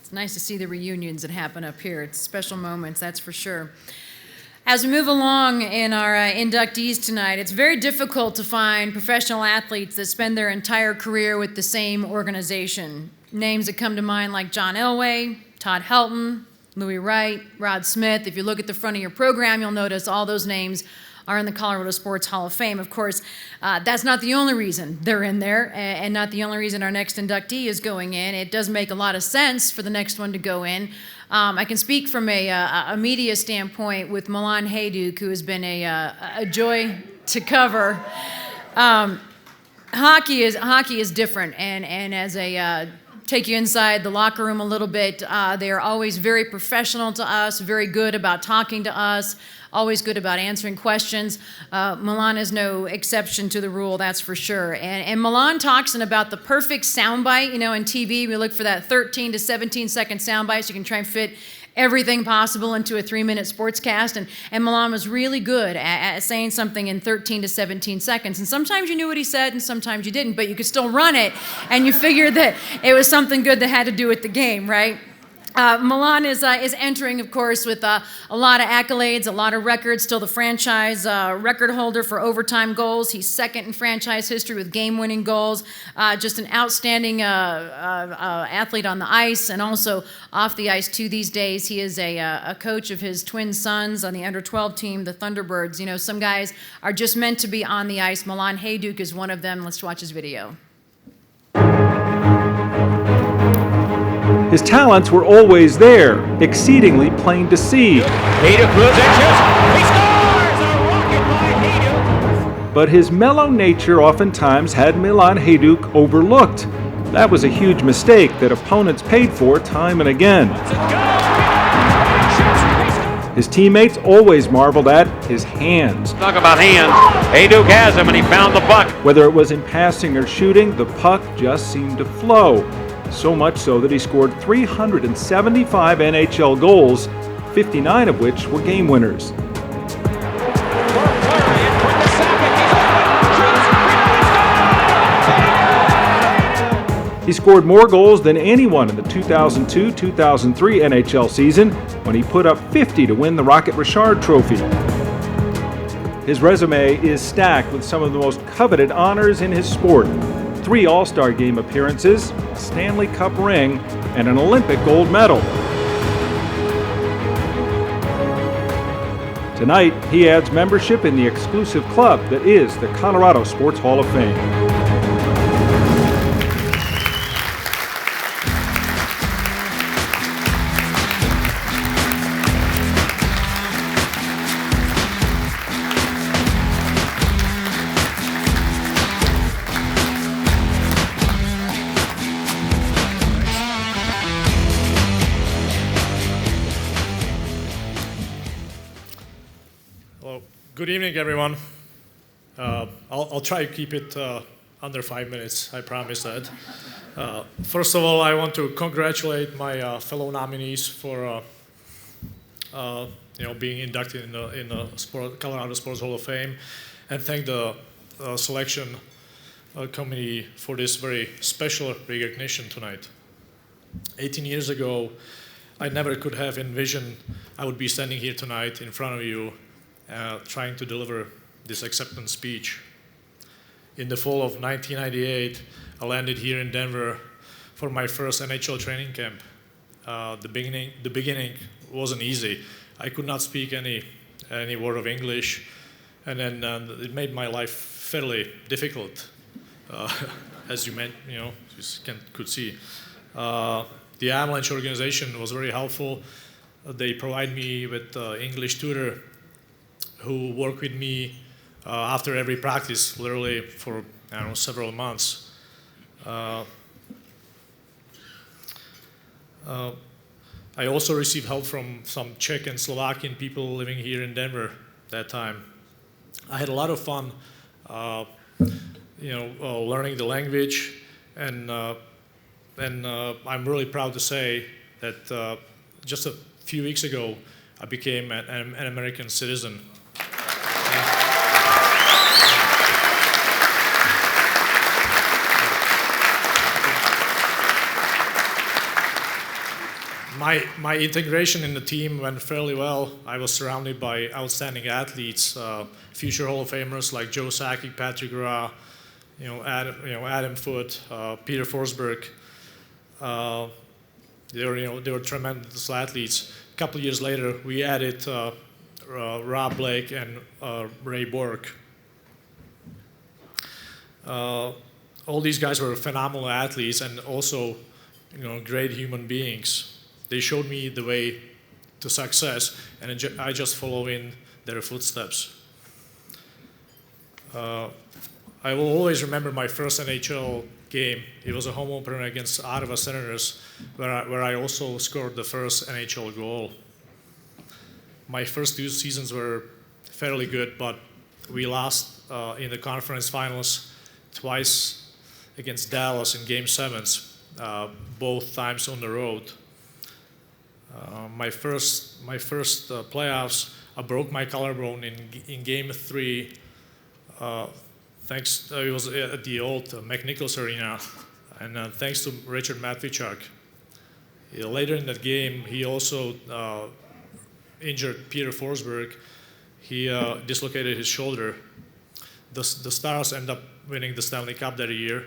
It's nice to see the reunions that happen up here. It's special moments, that's for sure. As we move along in our inductees tonight, it's very difficult to find professional athletes that spend their entire career with the same organization. Names that come to mind like John Elway, Todd Helton, Louis Wright, Rod Smith. If you look at the front of your program, you'll notice all those names are in the Colorado Sports Hall of Fame. Of course, that's not the only reason they're in there, and not the only reason our next inductee is going in. It does make a lot of sense for the next one to go in. I can speak from a media standpoint with Milan Hejduk, who has been a joy to cover. Hockey is different, and as take you inside the locker room a little bit, they are always very professional to us, very good about talking to us, always good about answering questions. Milan is no exception to the rule, that's for sure. And Milan talks about the perfect soundbite. You know, in TV, we look for that 13 to 17 second soundbite so you can try and fit everything possible into a 3-minute sportscast. And Milan was really good at saying something in 13 to 17 seconds. And sometimes you knew what he said and sometimes you didn't, but you could still run it and you figured that it was something good that had to do with the game, right? Milan is entering, of course, with a lot of accolades, a lot of records, still the franchise record holder for overtime goals. He's second in franchise history with game-winning goals. Just an outstanding athlete on the ice and also off the ice, too, these days. He is a coach of his twin sons on the under-12 team, the Thunderbirds. You know, some guys are just meant to be on the ice. Milan Hejduk is one of them. Let's watch his video. His talents were always there, exceedingly plain to see. Hejduk moves and shoots. He scores! A rocket by Hejduk. But his mellow nature oftentimes had Milan Hejduk overlooked. That was a huge mistake that opponents paid for time and again. His teammates always marveled at his hands. Talk about hands. Hejduk has them and he found the puck. Whether it was in passing or shooting, the puck just seemed to flow. So much so that he scored 375 NHL goals, 59 of which were game winners. He scored more goals than anyone in the 2002-2003 NHL season when he put up 50 to win the Rocket Richard Trophy. His resume is stacked with some of the most coveted honors in his sport. 3 All-Star Game appearances, a Stanley Cup ring, and an Olympic gold medal. Tonight, he adds membership in the exclusive club that is the Colorado Sports Hall of Fame. Good evening, everyone. I'll try to keep it under 5 minutes, I promise that. First of all, I want to congratulate my fellow nominees for being inducted in the Colorado Sports Hall of Fame, and thank the selection committee for this very special recognition tonight. 18 years ago, I never could have envisioned I would be standing here tonight in front of you trying to deliver this acceptance speech. In the fall of 1998, I landed here in Denver for my first NHL training camp. The beginning wasn't easy. I could not speak any word of English, and then it made my life fairly difficult, as you could see. The Avalanche organization was very helpful. They provide me with English tutor who worked with me after every practice, literally for several months. I also received help from some Czech and Slovakian people living here in Denver that time. I had a lot of fun, learning the language, and I'm really proud to say that just a few weeks ago, I became an American citizen. My integration in the team went fairly well. I was surrounded by outstanding athletes, future Hall of Famers like Joe Sakic, Patrick Roy, Adam Foote, Peter Forsberg. They were tremendous athletes. A couple of years later, we added Rob Blake and Ray Bork. All these guys were phenomenal athletes and also, great human beings. They showed me the way to success, and I just follow in their footsteps. I will always remember my first NHL game. It was a home opener against Ottawa Senators, where I also scored the first NHL goal. My first 2 seasons were fairly good, but we lost in the conference finals twice against Dallas in Game 7s, both times on the road. My first playoffs, I broke my collarbone in Game 3. It was at the old McNichols Arena, and thanks to Richard Matvichuk. Later in that game, he also injured Peter Forsberg. He dislocated his shoulder. The Stars end up winning the Stanley Cup that year,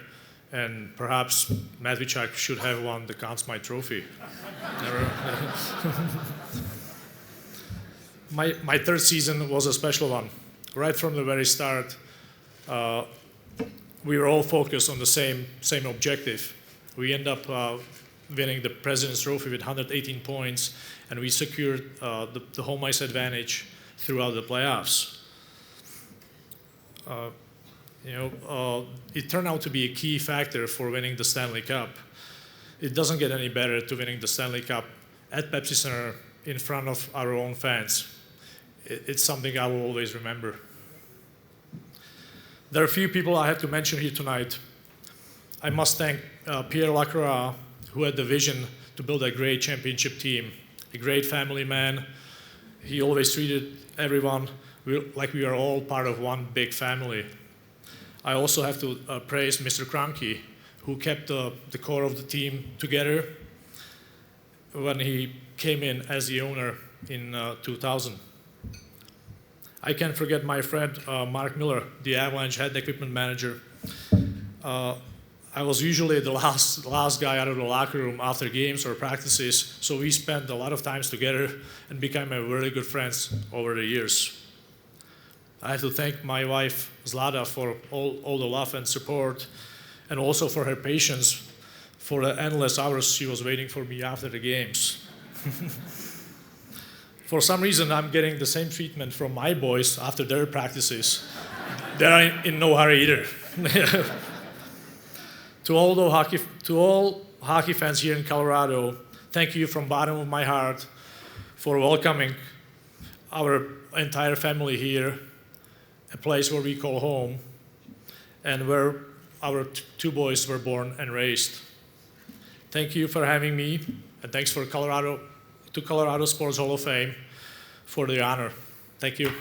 and perhaps Matvichuk should have won the Conn Smythe Trophy. My third season was a special one. Right from the very start, we were all focused on the same objective. We end up winning the President's Trophy with 118 points, and we secured the home ice advantage throughout the playoffs. It turned out to be a key factor for winning the Stanley Cup. It doesn't get any better to winning the Stanley Cup at Pepsi Center in front of our own fans. It's something I will always remember. There are a few people I have to mention here tonight. I must thank Pierre Lacroix, who had the vision to build a great championship team, a great family man. He always treated everyone like we are all part of one big family. I also have to praise Mr. Kroenke, who kept the core of the team together when he came in as the owner in 2000. I can't forget my friend Mark Miller, the Avalanche head equipment manager. I was usually the last guy out of the locker room after games or practices, so we spent a lot of times together and became very good friends over the years. I have to thank my wife, Zlata, for all the love and support, and also for her patience for the endless hours she was waiting for me after the games. For some reason, I'm getting the same treatment from my boys after their practices. They're in no hurry either. To all hockey fans here in Colorado, thank you from the bottom of my heart for welcoming our entire family here, a place where we call home, and where our 2 boys were born and raised. Thank you for having me, and thanks to Colorado Sports Hall of Fame for the honor. Thank you.